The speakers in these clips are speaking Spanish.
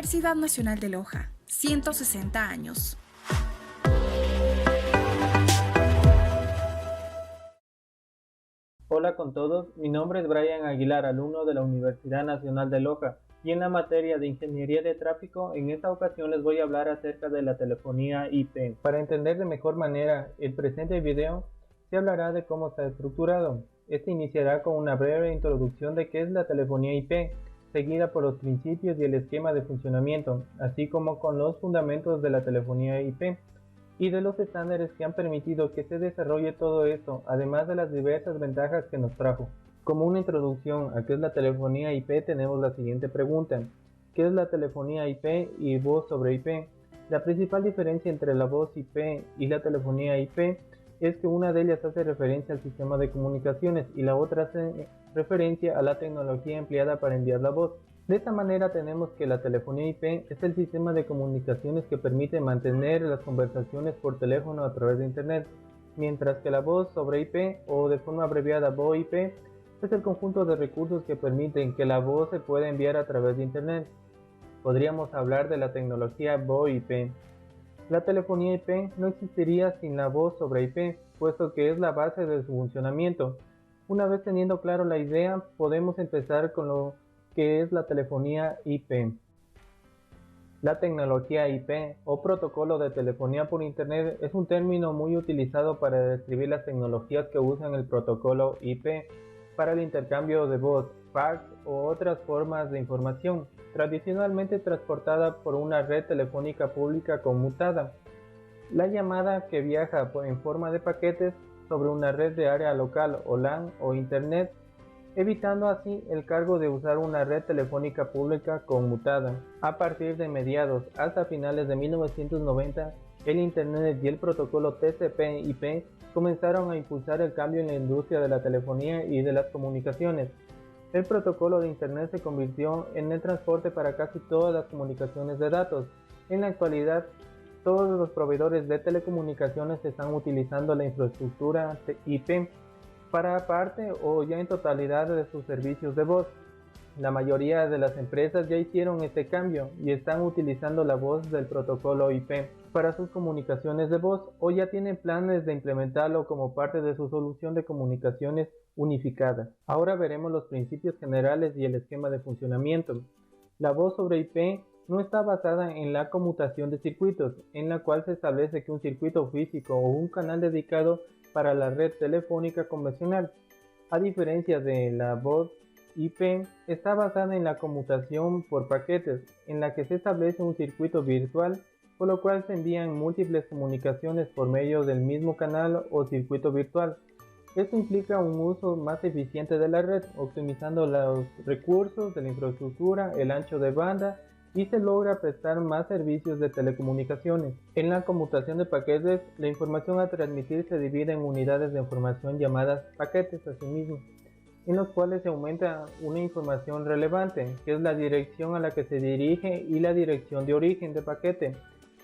Universidad Nacional de Loja, 160 años. Hola con todos, mi nombre es Brian Aguilar, alumno de la Universidad Nacional de Loja, y en la materia de Ingeniería de Tráfico, en esta ocasión les voy a hablar acerca de la telefonía IP. Para entender de mejor manera el presente video, se hablará de cómo está estructurado. Este iniciará con una breve introducción de qué es la telefonía IP, seguida por los principios y el esquema de funcionamiento, así como con los fundamentos de la telefonía IP y de los estándares que han permitido que se desarrolle todo esto, además de las diversas ventajas que nos trajo. Como una introducción a qué es la telefonía IP, tenemos la siguiente pregunta: ¿qué es la telefonía IP y voz sobre IP? La principal diferencia entre la voz IP y la telefonía IP es que una de ellas hace referencia al sistema de comunicaciones y la otra hace referencia a la tecnología empleada para enviar la voz. De esta manera tenemos que la telefonía IP es el sistema de comunicaciones que permite mantener las conversaciones por teléfono a través de Internet, mientras que la voz sobre IP, o de forma abreviada VoIP, es el conjunto de recursos que permiten que la voz se pueda enviar a través de Internet. Podríamos hablar de la tecnología VoIP. La telefonía IP no existiría sin la voz sobre IP, puesto que es la base de su funcionamiento. Una vez teniendo claro la idea, podemos empezar con lo que es la telefonía IP. La tecnología IP o protocolo de telefonía por Internet es un término muy utilizado para describir las tecnologías que usan el protocolo IP para el intercambio de voz, fax o otras formas de información, tradicionalmente transportada por una red telefónica pública conmutada. La llamada que viaja en forma de paquetes sobre una red de área local o LAN o Internet, evitando así el cargo de usar una red telefónica pública conmutada. A partir de mediados hasta finales de 1990, el Internet y el protocolo TCP/IP comenzaron a impulsar el cambio en la industria de la telefonía y de las comunicaciones. El protocolo de Internet se convirtió en el transporte para casi todas las comunicaciones de datos. En la actualidad, todos los proveedores de telecomunicaciones están utilizando la infraestructura IP para parte o ya en totalidad de sus servicios de voz. La mayoría de las empresas ya hicieron este cambio y están utilizando la voz del protocolo IP para sus comunicaciones de voz, o ya tienen planes de implementarlo como parte de su solución de comunicaciones unificada. Ahora veremos los principios generales y el esquema de funcionamiento. La voz sobre IP no está basada en la conmutación de circuitos, en la cual se establece que un circuito físico o un canal dedicado para la red telefónica convencional. A diferencia de la voz IP, está basada en la conmutación por paquetes, en la que se establece un circuito virtual, por lo cual se envían múltiples comunicaciones por medio del mismo canal o circuito virtual. Esto implica un uso más eficiente de la red, optimizando los recursos de la infraestructura, el ancho de banda, y se logra prestar más servicios de telecomunicaciones. En la conmutación de paquetes, la información a transmitir se divide en unidades de información llamadas paquetes asimismo, en los cuales se aumenta una información relevante, que es la dirección a la que se dirige y la dirección de origen de paquete.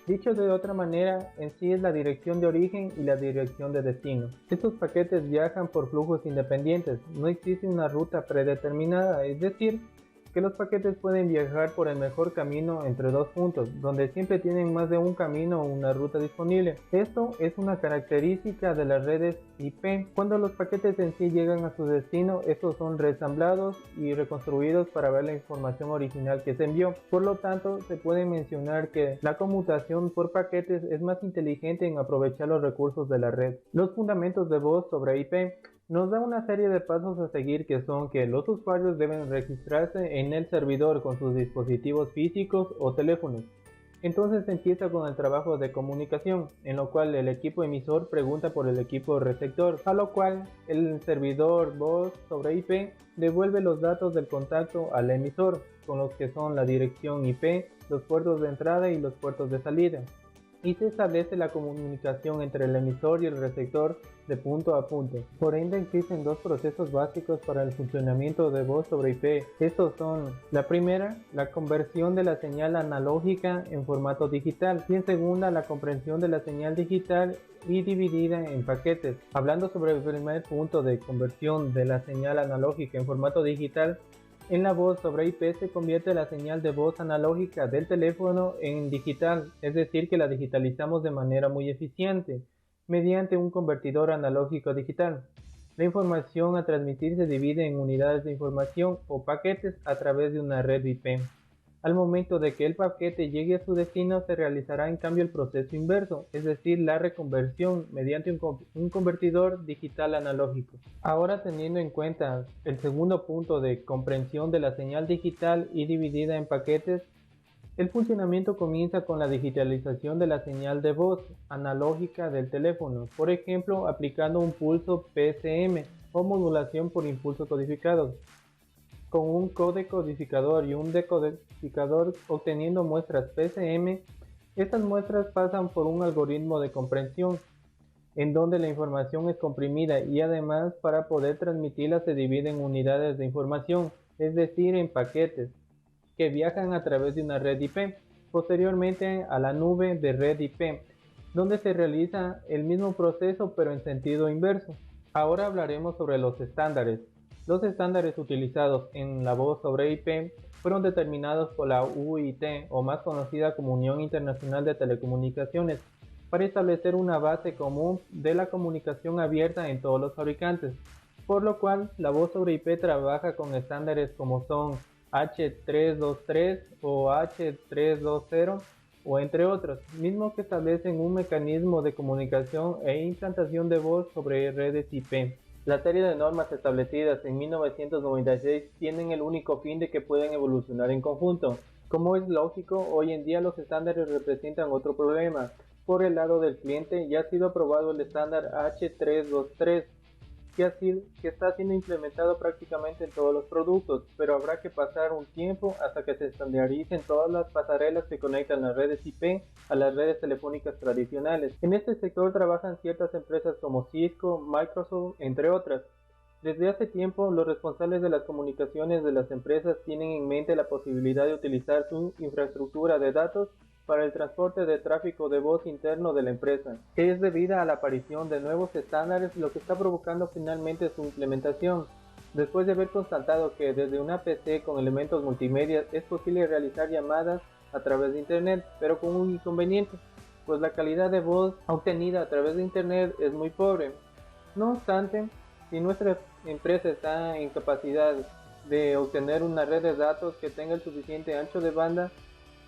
Dicho de otra manera, en sí es la dirección de origen y la dirección de destino. Estos paquetes viajan por flujos independientes, no existe una ruta predeterminada, es decir, que los paquetes pueden viajar por el mejor camino entre dos puntos, donde siempre tienen más de un camino o una ruta disponible. Esto es una característica de las redes IP. Cuando los paquetes en sí llegan a su destino, estos son reensamblados y reconstruidos para ver la información original que se envió. Por lo tanto, se puede mencionar que la conmutación por paquetes es más inteligente en aprovechar los recursos de la red. Los fundamentos de voz sobre IP nos da una serie de pasos a seguir, que son que los usuarios deben registrarse en el servidor con sus dispositivos físicos o teléfonos. Entonces se empieza con el trabajo de comunicación, en lo cual el equipo emisor pregunta por el equipo receptor, a lo cual el servidor voz sobre IP devuelve los datos del contacto al emisor, con los que son la dirección IP, los puertos de entrada y los puertos de salida. Y se establece la comunicación entre el emisor y el receptor de punto a punto. Por ende, existen dos procesos básicos para el funcionamiento de voz sobre IP. Estos son: la primera, la conversión de la señal analógica en formato digital, y en segunda, la comprensión de la señal digital y dividida en paquetes. Hablando sobre el primer punto de conversión de la señal analógica en formato digital, En la voz sobre IP se convierte la señal de voz analógica del teléfono en digital, es decir, que la digitalizamos de manera muy eficiente, mediante un convertidor analógico a digital. La información a transmitir se divide en unidades de información o paquetes a través de una red IP. Al momento de que el paquete llegue a su destino, se realizará en cambio el proceso inverso, es decir, la reconversión mediante un convertidor digital analógico. Ahora, teniendo en cuenta el segundo punto de comprensión de la señal digital y dividida en paquetes, el funcionamiento comienza con la digitalización de la señal de voz analógica del teléfono, por ejemplo, aplicando un pulso PSM o modulación por impulso codificado, con un codecodificador y un decodificador obteniendo muestras PSM. Estas muestras pasan por un algoritmo de comprensión, en donde la información es comprimida y además para poder transmitirla se divide en unidades de información, es decir, en paquetes, que viajan a través de una red IP, posteriormente a la nube de red IP, donde se realiza el mismo proceso pero en sentido inverso. Ahora hablaremos sobre los estándares. Los estándares utilizados en la voz sobre IP fueron determinados por la UIT, o más conocida como Unión Internacional de Telecomunicaciones, para establecer una base común de la comunicación abierta en todos los fabricantes, por lo cual la voz sobre IP trabaja con estándares como son H323 o H320 o entre otros, mismos que establecen un mecanismo de comunicación e implantación de voz sobre redes IP. La serie de normas establecidas en 1996 tienen el único fin de que puedan evolucionar en conjunto. Como es lógico, hoy en día los estándares representan otro problema. Por el lado del cliente ya ha sido aprobado el estándar H323, que está siendo implementado prácticamente en todos los productos, pero habrá que pasar un tiempo hasta que se estandaricen todas las pasarelas que conectan las redes IP a las redes telefónicas tradicionales. En este sector trabajan ciertas empresas como Cisco, Microsoft, entre otras. Desde hace tiempo, los responsables de las comunicaciones de las empresas tienen en mente la posibilidad de utilizar su infraestructura de datos para el transporte de tráfico de voz interno de la empresa, que es debida a la aparición de nuevos estándares lo que está provocando finalmente su implementación. Después de haber constatado que desde una PC con elementos multimedia es posible realizar llamadas a través de internet, pero con un inconveniente, pues la calidad de voz obtenida a través de internet es muy pobre. No obstante, si nuestra empresa está en capacidad de obtener una red de datos que tenga el suficiente ancho de banda,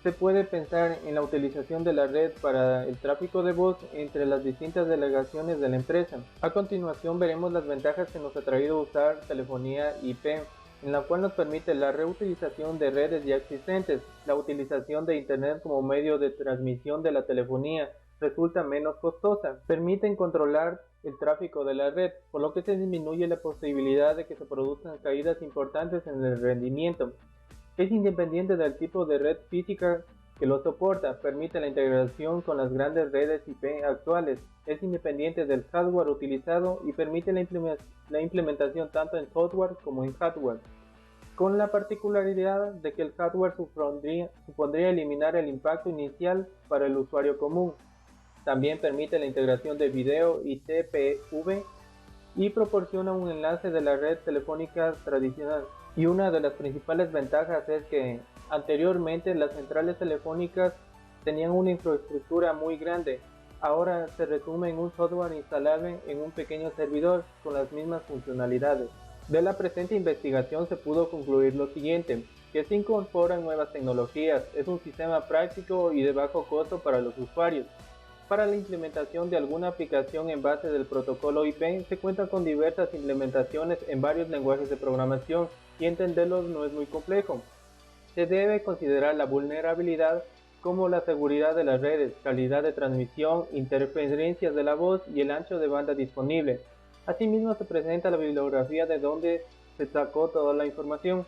se puede pensar en la utilización de la red para el tráfico de voz entre las distintas delegaciones de la empresa. A continuación veremos las ventajas que nos ha traído usar telefonía IP, en la cual nos permite la reutilización de redes ya existentes. La utilización de Internet como medio de transmisión de la telefonía resulta menos costosa. Permiten controlar el tráfico de la red, por lo que se disminuye la posibilidad de que se produzcan caídas importantes en el rendimiento. Es independiente del tipo de red física que lo soporta, permite la integración con las grandes redes IP actuales, es independiente del hardware utilizado y permite la implementación tanto en software como en hardware, con la particularidad de que el hardware supondría eliminar el impacto inicial para el usuario común. También permite la integración de video y TPV y proporciona un enlace de la red telefónica tradicional. Y una de las principales ventajas es que anteriormente las centrales telefónicas tenían una infraestructura muy grande. Ahora se resume en un software instalable en un pequeño servidor con las mismas funcionalidades. De la presente investigación se pudo concluir lo siguiente, que se incorporan nuevas tecnologías, es un sistema práctico y de bajo costo para los usuarios. Para la implementación de alguna aplicación en base del protocolo IP se cuenta con diversas implementaciones en varios lenguajes de programación y entenderlos no es muy complejo. Se debe considerar la vulnerabilidad como la seguridad de las redes, calidad de transmisión, interferencias de la voz y el ancho de banda disponible. Asimismo se presenta la bibliografía de donde se sacó toda la información.